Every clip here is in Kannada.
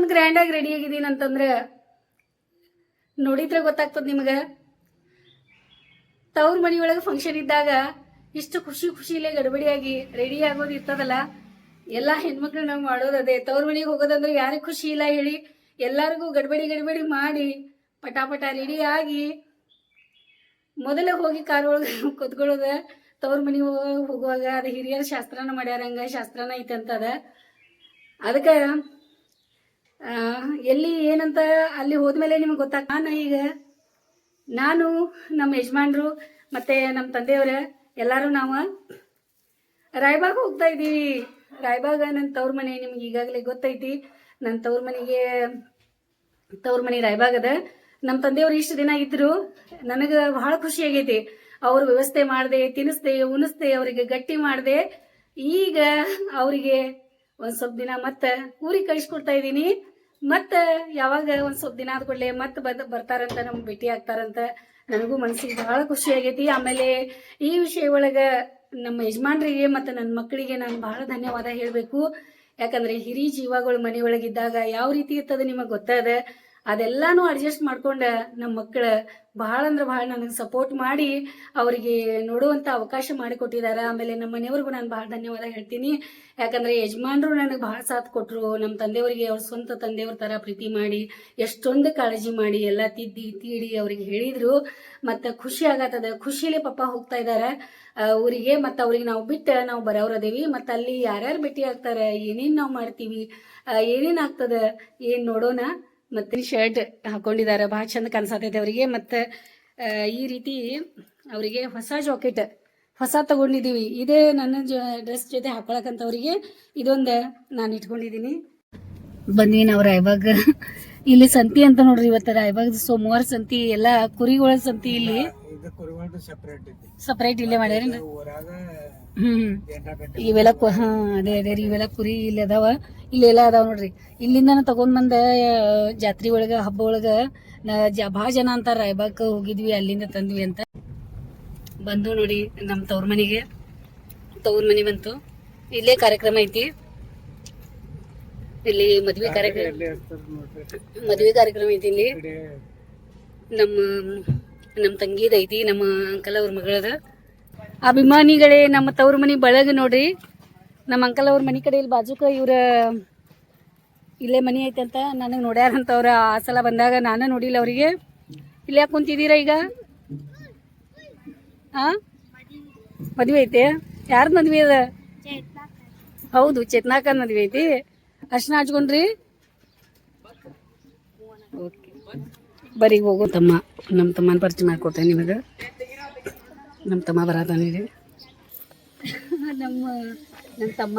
ಇಷ್ಟೊಂದು ಗ್ರ್ಯಾಂಡಾಗಿ ರೆಡಿ ಆಗಿದ್ದೀನಿ ಅಂತಂದ್ರೆ ನೋಡಿದ್ರೆ ಗೊತ್ತಾಗ್ತದೆ ನಿಮಗೆ. ತವ್ರ ಮನೆಯೊಳಗೆ ಫಂಕ್ಷನ್ ಇದ್ದಾಗ ಇಷ್ಟು ಖುಷಿಲೇ ಗಡಬಡಿಯಾಗಿ ರೆಡಿ ಆಗೋದು ಇರ್ತದಲ್ಲ, ಎಲ್ಲ ಹೆಣ್ಮಕ್ಳು ನಾವು ಮಾಡೋದು ಅದೇ. ತವ್ರ ಮನೆಗೆ ಹೋಗೋದಂದ್ರೆ ಯಾರಿಗೆ ಖುಷಿ ಇಲ್ಲ ಹೇಳಿ? ಎಲ್ಲರಿಗೂ ಗಡಬಡಿ ಮಾಡಿ ಪಟಾಪಟ ರೆಡಿ ಆಗಿ ಮೊದಲೇ ಹೋಗಿ ಕಾರ್ ಒಳಗೆ ಕೂತ್ಕೊಳ್ಳೋದ. ತವ್ರ ಮನೆಗೆ ಹೋಗುವಾಗ ಅದು ಹಿರಿಯರ ಶಾಸ್ತ್ರನ ಮಾಡ್ಯಾರಂಗ ಶಾಸ್ತ್ರನ ಐತೆ ಅಂತದ. ಅದಕ್ಕೆ ಎಲ್ಲಿ ಏನಂತ ಅಲ್ಲಿ ಹೋದ್ಮೇಲೆ ನಿಮ್ಗೆ ಗೊತ್ತಾಗ. ನಾನು ನಮ್ಮ ಯಜಮಾನ್ರು ಮತ್ತೆ ನಮ್ಮ ತಂದೆಯವರ ಎಲ್ಲರೂ ನಾವು ರಾಯಬಾಗ್ ಹೋಗ್ತಾ ಇದ್ದೀವಿ. ರಾಯಬಾಗ ನನ್ನ ತವ್ರ ಮನೆ, ನಿಮ್ಗೆ ಈಗಾಗಲೇ ಗೊತ್ತೈತಿ. ನನ್ನ ತವ್ರ ಮನೆ ರಾಯಬಾಗದ. ನಮ್ಮ ತಂದೆಯವರು ಇಷ್ಟು ದಿನ ಇದ್ರು, ನನಗೆ ಬಹಳ ಖುಷಿ ಆಗೈತಿ. ಅವ್ರ ವ್ಯವಸ್ಥೆ ಮಾಡಿದೆ, ತಿನ್ನಿಸ್ದೆ, ಉಣಿಸ್ದೆ, ಅವರಿಗೆ ಗಟ್ಟಿ ಮಾಡಿದೆ. ಈಗ ಅವರಿಗೆ ಒಂದು ಸ್ವಲ್ಪ ದಿನ ಮತ್ತೆ ಊರಿಗೆ ಕಳಿಸ್ಕೊಡ್ತಾ ಇದ್ದೀನಿ. ಮತ್ತೆ ಯಾವಾಗ ಒಂದು ಸ್ವಲ್ಪ ದಿನ ಆದ್ಕೊಳ್ಳೆ ಮತ್ತೆ ಬರ್ತಾರಂತ, ನಮ್ಗೆ ಭೇಟಿ ಆಗ್ತಾರಂತ. ನನಗೂ ಮನಸ್ಸಿಗೆ ಬಹಳ ಖುಷಿ ಆಗೈತಿ. ಆಮೇಲೆ ಈ ವಿಷಯ ಒಳಗೆ ನಮ್ಮ ಯಜಮಾನ್ರಿಗೆ ಮತ್ತು ನನ್ನ ಮಕ್ಕಳಿಗೆ ನಾನು ಬಹಳ ಧನ್ಯವಾದ ಹೇಳಬೇಕು. ಯಾಕಂದರೆ ಹಿರಿ ಜೀವಗಳು ಮನೆಯೊಳಗಿದ್ದಾಗ ಯಾವ ರೀತಿ ಇರ್ತದೆ ನಿಮಗೆ ಗೊತ್ತದ. ಅದೆಲ್ಲಾನು ಅಡ್ಜಸ್ಟ್ ಮಾಡ್ಕೊಂಡು ನಮ್ಮ ಮಕ್ಕಳು ಬಹಳ ಅಂದ್ರೆ ಬಹಳ ನನಗೆ ಸಪೋರ್ಟ್ ಮಾಡಿ ಅವರಿಗೆ ನೋಡುವಂಥ ಅವಕಾಶ ಮಾಡಿಕೊಟ್ಟಿದ್ದಾರೆ. ಆಮೇಲೆ ನಮ್ಮ ಮನೆಯವ್ರಿಗೂ ನಾನು ಬಹಳ ಧನ್ಯವಾದ ಹೇಳ್ತೀನಿ. ಯಾಕಂದರೆ ಯಜಮಾನ್ರು ನನಗೆ ಬಹಳ ಸಾಥ್ ಕೊಟ್ಟರು. ನಮ್ಮ ತಂದೆಯವರಿಗೆ ಅವ್ರ ಸ್ವಂತ ತಂದೆಯವ್ರ ಥರ ಪ್ರೀತಿ ಮಾಡಿ ಎಷ್ಟೊಂದು ಕಾಳಜಿ ಮಾಡಿ ಎಲ್ಲ ತೀಡಿ ಅವ್ರಿಗೆ ಹೇಳಿದರು. ಮತ್ತು ಖುಷಿ ಆಗತ್ತದ. ಖುಷಿಲೇ ಪಾಪ ಹೋಗ್ತಾ ಇದ್ದಾರೆ ಊರಿಗೆ. ಮತ್ತು ಅವ್ರಿಗೆ ನಾವು ಬಿಟ್ಟು ನಾವು ಬರೋರದೇವಿ. ಮತ್ತು ಅಲ್ಲಿ ಯಾರ್ಯಾರು ಭೇಟಿ ಆಗ್ತಾರೆ, ಏನೇನು ನಾವು ಮಾಡ್ತೀವಿ, ಏನೇನು ಆಗ್ತದೆ ಏನು ನೋಡೋಣ. ಮತ್ತೆ ಶರ್ಟ್ ಹಾಕೊಂಡಿದ್ದಾರೆ, ಭಾಳ ಚಂದ ಕಾಣಿಸತೈತೆ ಅವರಿಗೆ. ಮತ್ತು ಈ ರೀತಿ ಅವರಿಗೆ ಹೊಸ ಜಾಕೆಟ್ ತಗೊಂಡಿದ್ದೀವಿ. ಇದೇ ನನ್ನ ಡ್ರೆಸ್ ಜೊತೆ ಹಾಕೊಳಕಂತವ್ರಿಗೆ ಇದೊಂದು ನಾನು ಇಟ್ಕೊಂಡಿದ್ದೀನಿ. ಬಂದ್ವಿ ನಾವು ರಾಯಬಾಗ್. ಇಲ್ಲಿ ಸಂತಿ ಅಂತ ನೋಡ್ರಿ, ಇವತ್ತು ರಾಯಬಾಗ್ ಸೋಮವಾರ ಸಂತಿ, ಎಲ್ಲ ಕುರಿಗಳ ಸಂತಿ. ಇಲ್ಲಿ ಸಪ್ರೇಟ್ ಇಲ್ಲೇ ಮಾಡ್ಯಾರ. ಇವೆಲ್ಲ ಅದೇ ರೀ, ಇವೆಲ್ಲ ಕುರಿ ಇಲ್ಲಿ ಅದಾವ. ಇಲ್ಲೆಲ್ಲ ಅದಾವ ನೋಡ್ರಿ. ಇಲ್ಲಿಂದ ತಗೊಂಡ್ ಬಂದ ಜಾತ್ರೆ ಒಳಗ ಹಬ್ಬ ಒಳಗ ಭಾಳ ಜನ ಅಂತಾರ ರಾಯಬಾಗ್ ಹೋಗಿದ್ವಿ ಅಲ್ಲಿಂದ ತಂದ್ವಿ ಅಂತ. ಬಂದು ನೋಡಿ ನಮ್ಮ ತವ್ರ ಮನೆ ಬಂತು. ಇಲ್ಲೇ ಕಾರ್ಯಕ್ರಮ ಐತಿ. ಇಲ್ಲಿ ಮದ್ವೆ ಕಾರ್ಯಕ್ರಮ ಐತಿ. ಇಲ್ಲಿ ನಮ್ಮ ತಂಗಿದೈತಿ, ನಮ್ಮ ಅಂಕಲ್ ಅವ್ರ ಮಗಳದ. ಅಭಿಮಾನಿಗಳೇ, ನಮ್ಮ ತವ್ರ ಮನೆ ಬಳಗ ನೋಡ್ರಿ. ನಮ್ಮ ಅಂಕಲ್ ಅವ್ರ ಮನೆ ಕಡೆ ಇಲ್ಲಿ ಬಾಜುಕ ಇವ್ರ ಇಲ್ಲೇ ಮನೆ ಐತೆ ಅಂತ ನನಗೆ ನೋಡ್ಯಾರಂತವ್ರ. ಆ ಸಲ ಬಂದಾಗ ನಾನು ನೋಡಿಲ್ಲ ಅವರಿಗೆ. ಇಲ್ಲಿ ಯಾಕೆ ಕುಂತಿದ್ದೀರಾ ಈಗ? ಮದ್ವೆ ಐತೆ? ಯಾರ್ದು ಮದ್ವೆ ಅದ? ಹೌದು, ಚೇತನಾಕನ್ ಮದ್ವೆ ಐತಿ. ಅರ್ಶನ ಹಚ್ಕೊಂಡ್ರಿ? ಓಕೆ, ಬರೀ ಹೋಗೋ ತಮ್ಮ. ನಮ್ಮ ತಮ್ಮನ ಪರಿಚಯ ಮಾಡ್ಕೊಡ್ತೇನೆ ನಿಮಗೆ. ನಮ್ಮ ತಮ್ಮ ಬರತಾನಿರಿ. ನಮ್ಮ ತಮ್ಮ,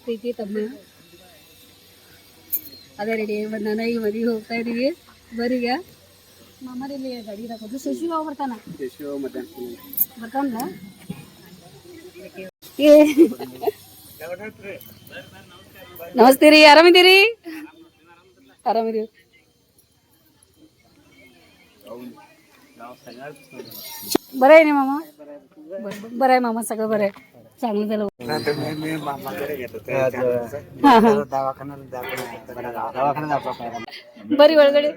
ಪ್ರೀತಿ ತಮ್ಮ ಅದೇ ರೆಡಿ ಬಂದಾನ. ಈಗ ಮದುವೆ ಹೋಗ್ತಾ ಇದೀವಿ. ಬರೀಗ ಮಾಮರಲ್ಲಿ ಗಾಡಿ ಹಾಕೋದು. ಶಶಿ ಹೋಗಿ ಬರ್ತಾನ ನಮಸ್ತೆ ರೀ, ಆರಾಮಿದ್ದೀರಿ? ಆರಾಮಿದೀವಿ. बरं आहे ना मामा? बरं आहे मामा, सगळं बरं आहे. चांगलं झालं. बरी ಒಳಗಡೆ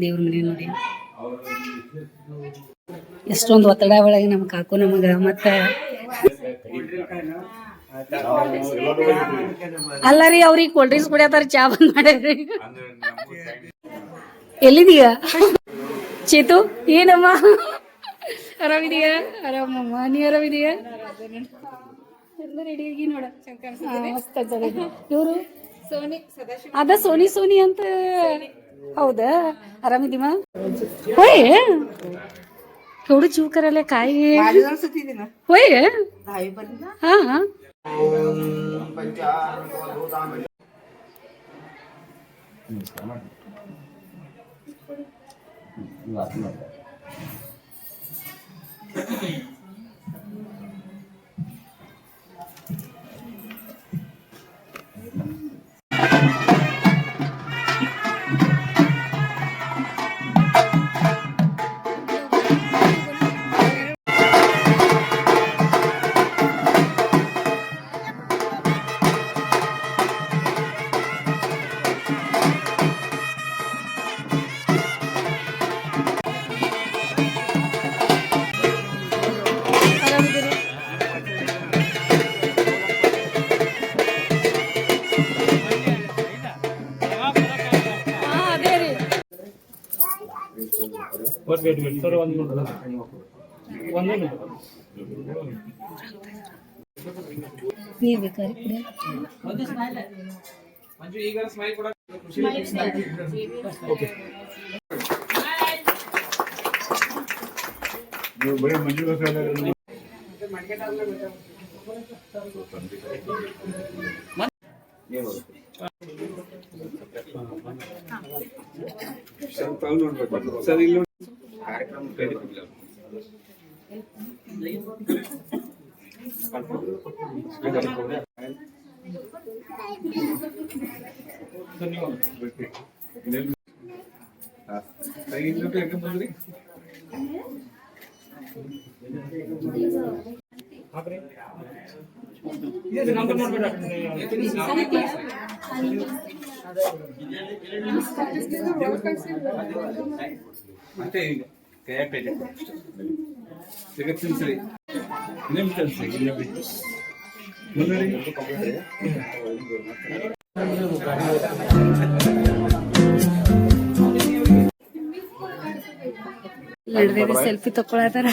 ದೇವ್ರ ಮನೆ ನೋಡಿ. ಎಷ್ಟೊಂದು ಒತ್ತಡ ಒಳಗೆ ನಮ್ಮ ಕಾಕು ನಮಗ ಮತ್ತ ಅಲ್ಲ ರೀ ಅವ್ರಿಗೆ ಕೋಲ್ಡ್ ಡ್ರಿಂಕ್ಸ್ ಕುಡಿಯತ್ತಾರ ಚಾ ಬಂದ್ ಮಾಡ್ಯಾರ್ರಿ ಎಲ್ಲಿದೀಯ ಚೇತು ಏನಮ್ಮ ಆರಾಮಿದೀಯ ಆರಾಮಮ್ಮ ನೀ ಆರಾಮಿದೀಯ ರೆಡಿ ಆಗಿ ನೋಡ ಮಸ್ತ್ ಇವರು ಅದ ಸೋನಿ ಅಂತ ಹೌದಾ ಆರಾಮಿದೀಮ ಹೋಯ್ केवढं जीव करायला काय होय हा ಸರ್ ಒಂದು ನೀರು ಬೇಕಾರೆ ಸರ್ ಇಲ್ಲಿ ಮತ್ತೆ ಈಗ ಕೈಯಾಪೇಟೆ ಸರಿ ನಿಮ್ಮ ಕೆಲಸ ಲಡ್ರಿಗೆ ಸೆಲ್ಫಿ ತಕೊಳತಾರ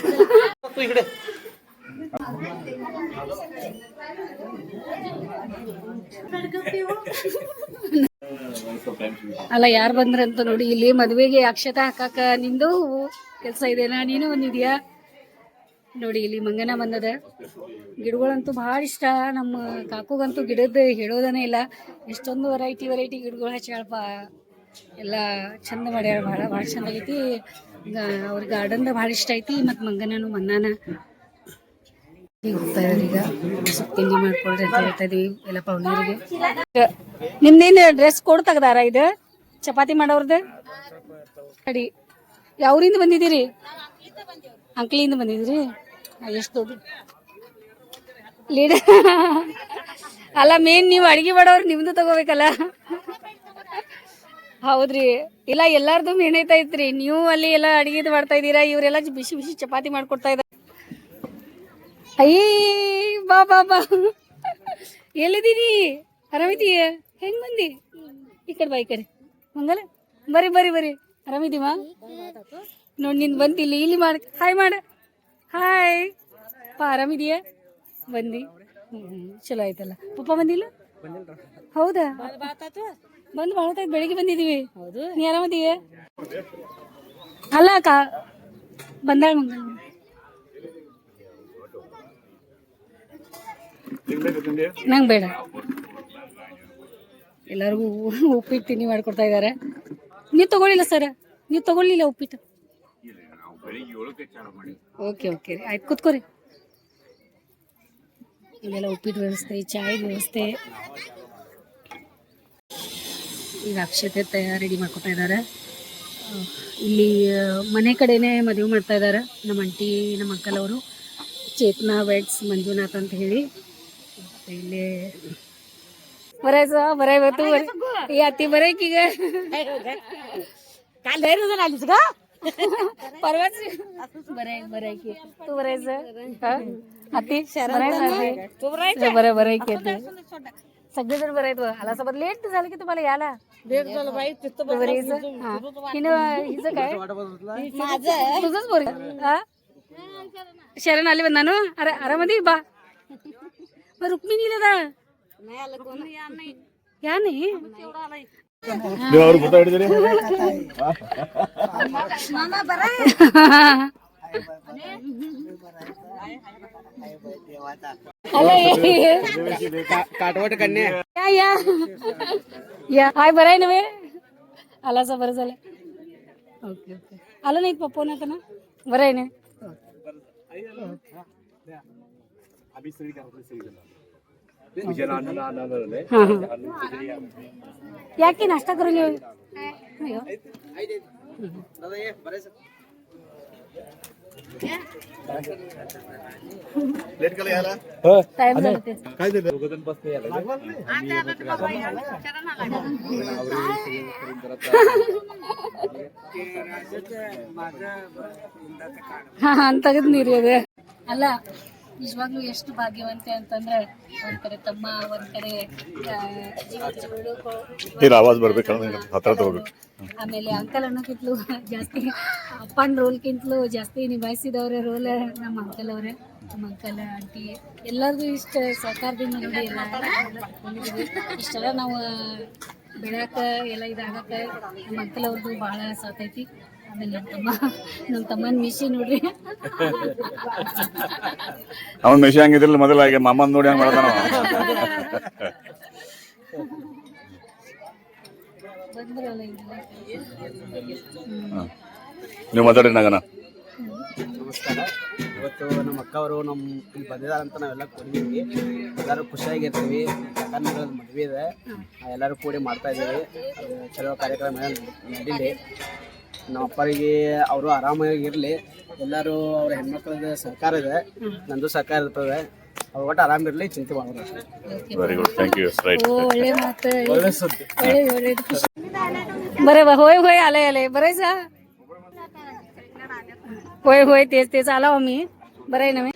ಅಲ್ಲ ಯಾರು ಬಂದ್ರಂತ ನೋಡಿ ಇಲ್ಲಿ ಮದ್ವೆಗೆ ಅಕ್ಷತೆ ಹಾಕಾಕ ನಿಂದು ಕೆಲಸ ಇದೆನಾ ನೀನು ಬಂದಿದ್ಯಾ ನೋಡಿ ಇಲ್ಲಿ ಮಂಗನ ಬಂದದ ಗಿಡಗಳಂತೂ ಭಾಳ ಇಷ್ಟ ನಮ್ಮ ಕಾಕುಗಂತೂ ಗಿಡದ ಹೇಳೋದನೇ ಇಲ್ಲ ಎಷ್ಟೊಂದು ವೆರೈಟಿ ಗಿಡಗಳು ಹಚ್ಚಾಳಪ್ಪ ಎಲ್ಲ ಚಂದ ಮಾಡ್ಯಾರ ಭಾಳ ಚಂದಾಗೈತಿ ಅವ್ರ ಗಾರ್ಡನ್ದ ಭಾಳ ಇಷ್ಟ ಐತಿ ಮತ್ತು ಮಂಗನನು ಮನ್ನಾನ ಹೋಗ್ತಾ ಇದಾರೆ ಈಗ ತಿಂಡಿ ಮಾಡ್ಕೊಳ್ರಿ ಅಂತ ಹೇಳ್ತಾ ಇದೀವಿ ಎಲ್ಲ ಪೌನರಿಗೆ ನಿಮ್ದೇನು ಡ್ರೆಸ್ ಕೋಡ್ ತೆಗ್ದಾರ ಇದು ಚಪಾತಿ ಮಾಡೋರ್ದು ಅಡಿ ಯಾವ್ರಿಂದ ಬಂದಿದ್ದೀರಿ ಅಂಕ್ಲಿಯಿಂದ ಬಂದಿದ್ದೀರಿ ಎಷ್ಟು ದೊಡ್ಡ ಲೀಡರ್ ಅಲ್ಲ ಮೇನ್ ನೀವು ಅಡಿಗೆ ಮಾಡೋರು ನಿಮ್ದು ತಗೋಬೇಕಲ್ಲ ಹೌದ್ರಿ ಇಲ್ಲ ಎಲ್ಲಾರ್ದು ಮೇನ್ ಐತೈತ್ರಿ ನೀವು ಅಲ್ಲಿ ಎಲ್ಲ ಅಡಿಗೆದು ಮಾಡ್ತಾ ಇದ್ದೀರಾ ಇವರೆಲ್ಲ ಬಿಸಿ ಬಿಸಿ ಚಪಾತಿ ಮಾಡ್ಕೊಡ್ತಾ ಇದ್ದಾರೆ ಅಯ್ಯ ಬಾ ಬಾ ಬಾ ಎಲ್ಲಿದ್ದೀರಿ ಆರಾಮಿದೀಯ ಹೆಂಗ್ ಬಂದಿ ಈ ಕಡೆ ಬಾ ಈ ಕಡೆ ಮಂಗಲ ಬರ್ರಿ ಬರ್ರಿ ಬರ್ರಿ ಆರಾಮಿದೀವ ನೋಡಿ ನಿನ್ ಬಂತಿ ಇಲ್ಲಿ ಮಾಡ ಹಾಯ್ ಮಾಡ ಹಾಯ್ ಪಾ ಆರಾಮಿದೀಯ ಬಂದಿ ಚಲೋ ಆಯ್ತಲ್ಲ ಪಪ್ಪ ಬಂದಿಲ್ಲ ಹೌದಾ ಬಂದು ಭಾಳ ಹೊತ್ತಾಯ್ತು ಬೆಳಿಗ್ಗೆ ಬಂದಿದೀವಿ ನೀ ಆರಾಮದೀಯ ಅಲ್ಲ ಬಂದಾಳ ಮಂಗಲ್ ನಂಗೆ ಬೇಡ ಎಲ್ಲರಿಗೂ ಉಪ್ಪಿಟ್ಟು ತಿಂಡಿ ಮಾಡ್ಕೊಡ್ತಾ ಇದ್ದಾರೆ ನೀವು ತಗೊಳ್ಳಿಲ್ಲ ಸರ್ ನೀವು ತಗೊಳ್ಳಿಲ್ಲ ಉಪ್ಪಿಟ್ಟು ಓಕೆ ಓಕೆ ಆಯ್ತು ಕೂತ್ಕೋರಿ ಇಲ್ಲೆಲ್ಲ ಉಪ್ಪಿಟ್ಟು ವ್ಯವಸ್ಥೆ ಚಾಯ್ ವ್ಯವಸ್ಥೆ ಈಗ ಅಕ್ಷತೆ ರೆಡಿ ಮಾಡ್ಕೊತಾ ಇದ್ದಾರೆ ಇಲ್ಲಿ ಮನೆ ಕಡೆನೇ ಮದುವೆ ಮಾಡ್ತಾ ಇದ್ದಾರೆ ನಮ್ಮ ಅಂಟಿ ನಮ್ಮ ಅಂಕಲ್ ಅವರು ಚೇತನಾ ವೆಡ್ಸ್ ಮಂಜುನಾಥ್ ಅಂತ ಹೇಳಿ ಇಲ್ಲೇ ಬರಾಯ್ತು ಈ ಅತ್ತಿ ಬರಾಯ್ಕೀಗ परवाच बरं आहे की तू बरायचं हाती बरं आहे की ते सगळेजण बरं आहेत बघ. आला सोबत लेट झालं की तुम्हाला यायला बरं यायचं. हा हिचं काय तुझंच बरं हा शरण आली बंद ना अरे आरामध्ये बा मग रुक्मिणीला दा या नाही ಅವ್ರು ಫೋಟೋ ಹಿಡಿದ್ರಿ काटवट कन्या या या हाय बरं आहे नव्हे आलासा बरं झालं ओके ओके आलं नाही पप्पा ना आता ना बरं आहे ना ಯಾಕೆ ನಾಷ್ಟ करून येऊ टाइम झाला तेच काय झालं दोघं बसले ಅಂತಗದ್ ನೀರು ಇದೆ ಅಲ್ಲ ನಿಜವಾಗ್ಲೂ ಎಷ್ಟು ಭಾಗ್ಯವಂತೆ ಅಂತಂದ್ರೆ ಒಂದ್ ಕಡೆ ತಮ್ಮ ಒಂದ್ ಕಡೆ ಆವಾಜ್ ಬರ್ಬೇಕಂದ್ರೆ ಹತ್ರ ತಗೋಬೇಕು ಆಮೇಲೆ ಅಂಕಲ್ ಅನ್ನೋಕ್ಕಿಂತಲೂ ಜಾಸ್ತಿ ಅಪ್ಪನ ರೋಲ್ಗಿಂತಲೂ ಜಾಸ್ತಿ ನಿಭಾಯಿಸಿದವ್ರೆ ರೋಲ್ ನಮ್ಮ ಅಂಕಲ್ ಅವರೇ ನಮ್ಮ ಅಂಕಲ್ ಆಂಟಿ ಎಲ್ಲರಿಗೂ ಇಷ್ಟ ಸಹಕಾರದಿಂದ ನೋಡಿ ಎಲ್ಲ ಬಂದಿದ್ದೀವಿ ಇಷ್ಟೆಲ್ಲ ನಾವು ಬೆಳ್ಯಾಕ ಎಲ್ಲ ಇದಾಗಕ್ಕ ನಮ್ಮ ಅಂಕಲ್ ಅವ್ರದ್ದು ಭಾಳ ಸಾಕೈತಿ ಆಮೇಲೆ ನಮ್ಮ ತಮ್ಮನ ಮಿಷಿ ನೋಡ್ರಿ ಅವನ್ ಮೆಷಿ ಹಂಗಿದ್ರಲ್ಲ ಮೊದಲಾಗಿ ಮಾಮನ್ ನೋಡಿ ಹಂಗ ಮಾಡ್ತಾನ ಬಂದ್ರಲ್ಲ ನೀವು ಮಾತಾಡಿ ನಗನ ನಮಸ್ಕಾರ. ಇವತ್ತು ನಮ್ಮ ಅಕ್ಕ ಅವರು ನಮ್ಮ ಇಲ್ಲಿ ಬಂದಿದ್ದಾರೆ ಅಂತ ನಾವೆಲ್ಲ ಕೂಡಿದ್ದೀವಿ. ಎಲ್ಲರೂ ಖುಷಿಯಾಗಿರ್ತೀವಿ. ಯಾಕಂದ್ರೆ ಮದುವೆ ಇದೆ, ಎಲ್ಲರೂ ಕೂಡಿ ಮಾಡ್ತಾ ಇದ್ದೀವಿ. ಅದು ಚಲೋ ಕಾರ್ಯಕ್ರಮ ನಡೀಲಿ. ನಮ್ಮ ಅಪ್ಪರಿಗೆ ಅವರು ಆರಾಮಾಗಿರಲಿ. ಎಲ್ಲರೂ ಅವ್ರ ಹೆಣ್ಮಕ್ಳದ ಸಹಕಾರ ಇದೆ, ನಂದು ಸಹಕಾರ ಇರ್ತದೆ. ಅವ್ರು ಒಟ್ಟು ಆರಾಮಿರಲಿ, ಚಿಂತೆ ಮಾಡೋದು ಅಷ್ಟೇ. Very good thank you right ಒಳ್ಳೆ ಮಾತು ಒಳ್ಳೆ ಸುದ್ದಿ. ಒಳ್ಳೆ बरं बा होय होय आलंय आलंय बरंयचा होय होय तेच तेच आला हो मी बरं आहे ना मी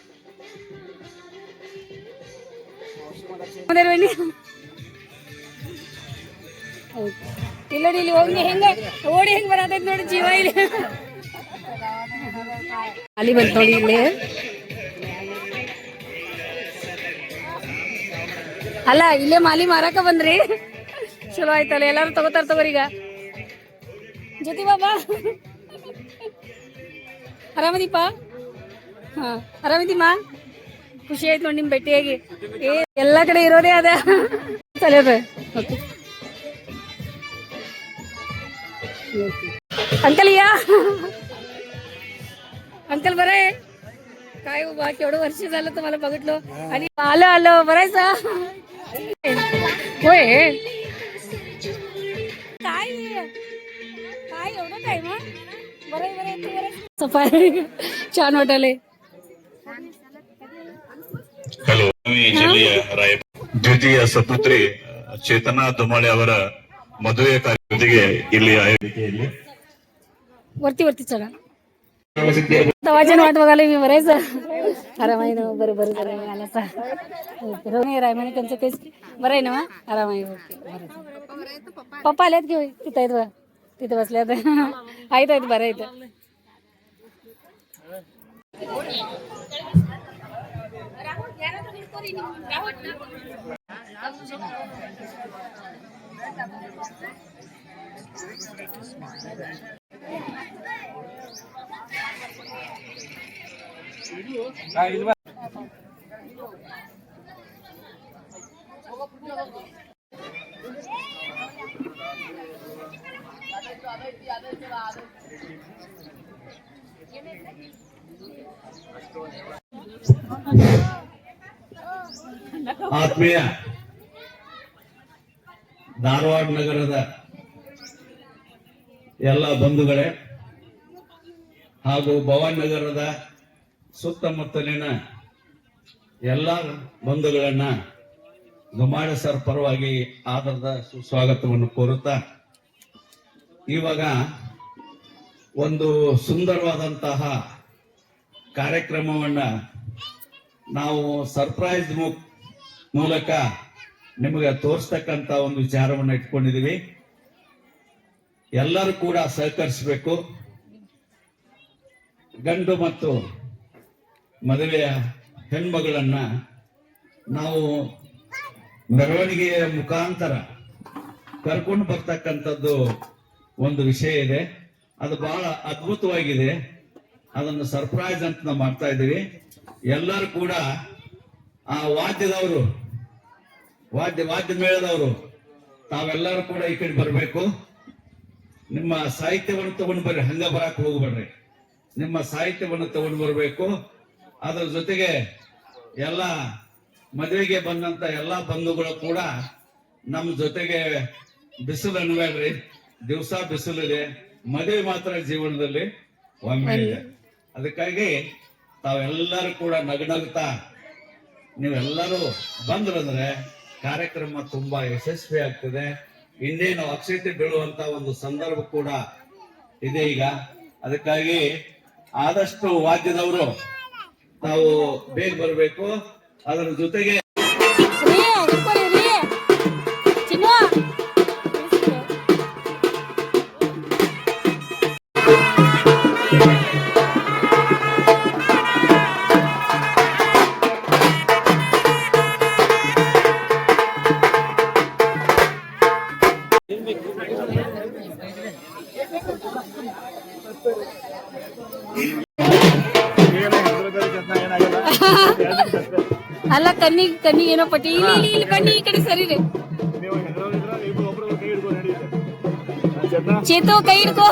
ಇಲ್ಲ ಇಲ್ಲಿ ಹೋಗಿ ಹೆಂಗ ಓಡಿ ಹೆಂಗ್ ಬರತೈತಿ ನೋಡಿ ಜೀವ ಇಲ್ಲಿ ಅಲ್ಲಿ ಬಂತ ನೋಡಿ ಇಲ್ಲಿ ಅಲ್ಲ ಇಲ್ಲೇ ಮಾಲಿ ಮಾರಾಕ ಬಂದ್ರಿ ಚಲೋ ಆಯ್ತಲ್ಲ ಎಲ್ಲಾರು ತಗೋತಾರ ತಗೋರೀಗ ಜ್ಯೋತಿ ಬಾಬಾ ಆರಾಮದೀಪ ಹಾ ಆರಾಮದೀಮಾ ಖುಷಿ ಆಯ್ತು ನೋಡಿ ನಿಮ್ ಭೇಟಿಯಾಗಿ ಎಲ್ಲಾ ಕಡೆ ಇರೋದೇ ಅದ ಸರಿಯದ अंकल या अंकल बरं आहे काय बा केवढं वर्ष झालं तुम्हाला बघितलं आणि आलं आलं बरायचा होय काय काय एवढं काय मग बरं बरं सफारी छान वाटले ಹಲೋ ಜಿಲ್ಲೆಯ ರಾಯ ದ್ವಿತೀಯ ಸಪುತ್ರಿ ಚೇತನಾ ದುಮಾಳೆ ಅವರ ಮದುವೆ ಕಾರ್ಯಕ್ರಮಕ್ಕೆ ಇಲ್ಲಿ ವೇದಿಕೆಯಲ್ಲಿ वरती वरती चढा तवाच्या वाट बघायला मी बरायचं आरामाई ना बरं बरं बरं आला रोणी राय म्हणे त्यांचं तेच बरं आहे ना मग आरामाई पप्पा आल्यात की तिथं आहेत बघ तिथं बसल्यात आहेत आहेत बरं आहेत ಆತ್ಮೀಯ ಧಾರವಾಡ ನಗರದ ಎಲ್ಲ ಬಂಧುಗಳೇ ಹಾಗೂ ಭವಾನಿ ನಗರದ ಸುತ್ತಮುತ್ತಲಿನ ಎಲ್ಲ ಬಂಧುಗಳನ್ನ ದುಮಾಳೆ ಸರ್ ಪರವಾಗಿ ಆದರದ ಸುಸ್ವಾಗತವನ್ನು ಕೋರುತ್ತಾ ಇವಾಗ ಒಂದು ಸುಂದರವಾದಂತಹ ಕಾರ್ಯಕ್ರಮವನ್ನ ನಾವು ಸರ್ಪ್ರೈಸ್ ಮೂಲಕ ನಿಮಗೆ ತೋರಿಸ್ತಕ್ಕಂತ ಒಂದು ವಿಚಾರವನ್ನ ಇಟ್ಕೊಂಡಿದೀವಿ. ಎಲ್ಲರೂ ಕೂಡ ಸಹಕರಿಸಬೇಕು. ಗಂಡು ಮತ್ತು ಮದುವೆಯ ಹೆಣ್ಮಗಳನ್ನ ನಾವು ಮೆರವಣಿಗೆಯ ಮುಖಾಂತರ ಕರ್ಕೊಂಡು ಬರ್ತಕ್ಕಂಥದ್ದು ಒಂದು ವಿಷಯ ಇದೆ. ಅದು ಬಹಳ ಅದ್ಭುತವಾಗಿದೆ. ಅದನ್ನು ಸರ್ಪ್ರೈಸ್ ಅಂತ ನಾವು ಮಾಡ್ತಾ ಇದ್ದೀವಿ. ಎಲ್ಲರೂ ಕೂಡ ಆ ವಾದ್ಯದವರು, ವಾದ್ಯ ಮೇಳದವರು ತಾವೆಲ್ಲರೂ ಕೂಡ ಈ ಕಡೆ ಬರಬೇಕು. ನಿಮ್ಮ ಸಾಹಿತ್ಯವನ್ನು ತಗೊಂಡು ಬರ್ರಿ, ಹಂಗ ಬರಕ್ ಹೋಗ್ಬೇಡ್ರಿ. ನಿಮ್ಮ ಸಾಹಿತ್ಯವನ್ನು ತಗೊಂಡು ಬರಬೇಕು. ಅದರ ಜೊತೆಗೆ ಎಲ್ಲ ಮದುವೆಗೆ ಬಂದಂತ ಎಲ್ಲಾ ಬಂಧುಗಳು ಕೂಡ ನಮ್ಮ ಜೊತೆಗೆ ಬಿಸಿಲು ಅನ್ಬೇಡ್ರಿ. ದಿವಸ ಬಿಸಿಲಿದೆ, ಮದುವೆ ಮಾತ್ರ ಜೀವನದಲ್ಲಿ ಒಮ್ಮೆ ಇದೆ. ಅದಕ್ಕಾಗಿ ತಾವೆಲ್ಲರೂ ಕೂಡ ನಗನಗ್ತಾ ನೀವೆಲ್ಲರೂ ಬಂದ್ರಂದ್ರೆ ಕಾರ್ಯಕ್ರಮ ತುಂಬಾ ಯಶಸ್ವಿ ಆಗ್ತದೆ. ಇನ್ನೇನು ಅಕ್ಷತೆ ಬೀಳುವಂತ ಒಂದು ಸಂದರ್ಭ ಕೂಡ ಇದೆ ಈಗ. ಅದಕ್ಕಾಗಿ ಆದಷ್ಟು ವಾದ್ಯದವರು ತಾವು ಬೇಗ ಬರಬೇಕು. ಅದರ ಜೊತೆಗೆ ಅಲ್ಲ ಕಣ್ಣಿಗೆ ಏನೋ ಪಟ್ಟಿ ಇಲ್ಲಿ ಬನ್ನಿ, ಈ ಕಡೆ ಸರಿ ರೀ. ಚೇತು ಕೈ ಹಿಡ್ಕೋ.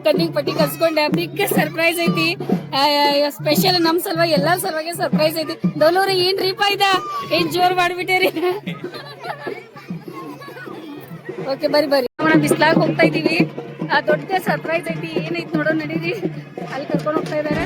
ಕಣ್ಣಿಗೆ ಪಟ್ಟಿ ಕರ್ಸ್ಕೊಂಡೆ. ಬಿಗ್ ಸರ್ಪ್ರೈಸ್ ಐತಿ, ಸ್ಪೆಷಲ್ ನಮ್ ಸಲುವಾಗಿ ಎಲ್ಲಾರ ಸಲುವಾಗಿ ಸರ್ಪ್ರೈಸ್ ಐತಿ. ದೊಲೋರ ಏನ್ರಿಪ ಇದ, ಏನ್ ಜೋರ್ ಮಾಡ್ಬಿಟ್ಟೇರಿ. ಓಕೆ ಬರ್ರಿ ಬಿಸ್ಲಾಗ್ ಹೋಗ್ತಾ ಇದೀವಿ. ದೊಡ್ಡ ಸರ್ಪ್ರೈಸ್ ಐತಿ. ಏನೈತಿ ನೋಡೋ ನಡೀರಿ. ಅಲ್ಲಿ ಕರ್ಕೊಂಡು ಹೋಗ್ತಾ ಇದಾರೆ.